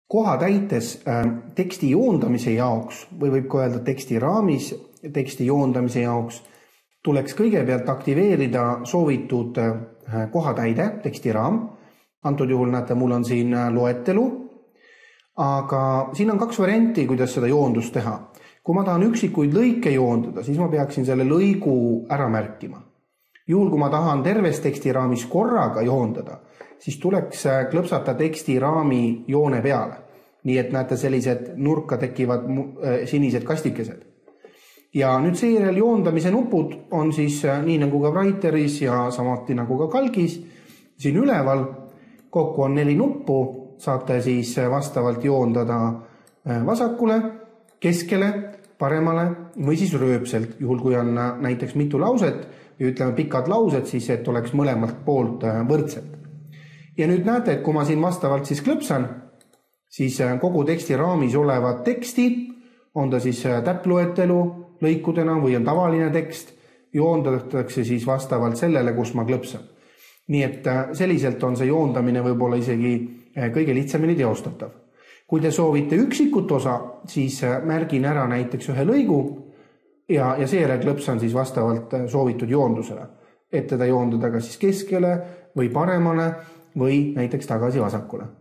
koha täites teksti joondamise jaoks või võib ka öelda teksti raamis teksti joondamise jaoks tuleks kõigepealt aktiveerida soovitud kohatäide, tekstiraam. Antud juhul näete, mul on siin loetelu, aga siin on 2 varianti, kuidas seda joondust teha. Kui ma tahan üksikuid lõike joondada, siis ma peaksin selle lõigu ära märkima. Juhul, kui ma tahan terves tekstiraamis korraga joondada, siis tuleks klõpsata tekstiraami joone peale. Nii et näete, sellised nurka tekivad sinised kastikesed. Ja nüüd seejärel joondamise nupud on siis nii nagu ka Writeris ja samuti nagu ka Calcis. Siin üleval kokku on 4 nuppu, saate siis vastavalt joondada vasakule, keskele, paremale või siis rööpselt. Juhul kui on näiteks mitu lauset ja ütleme pikad laused, siis et oleks mõlemalt poolt võrdselt. Ja nüüd näete, et kui ma siin vastavalt siis klõpsan, siis kogu tekstiraamis olevat teksti, on ta siis täpploetelu lõikudena või on tavaline tekst, joondatakse siis vastavalt sellele, kus ma klõpsan. Nii et selliselt on see joondamine võib-olla isegi kõige lihtsamini teostatav. Kui te soovite üksikut osa, siis märgin ära näiteks ühe lõigu ja seejärel klõpsan siis vastavalt soovitud joondusele, et teda joondada ka siis keskele või paremale või näiteks tagasi vasakule.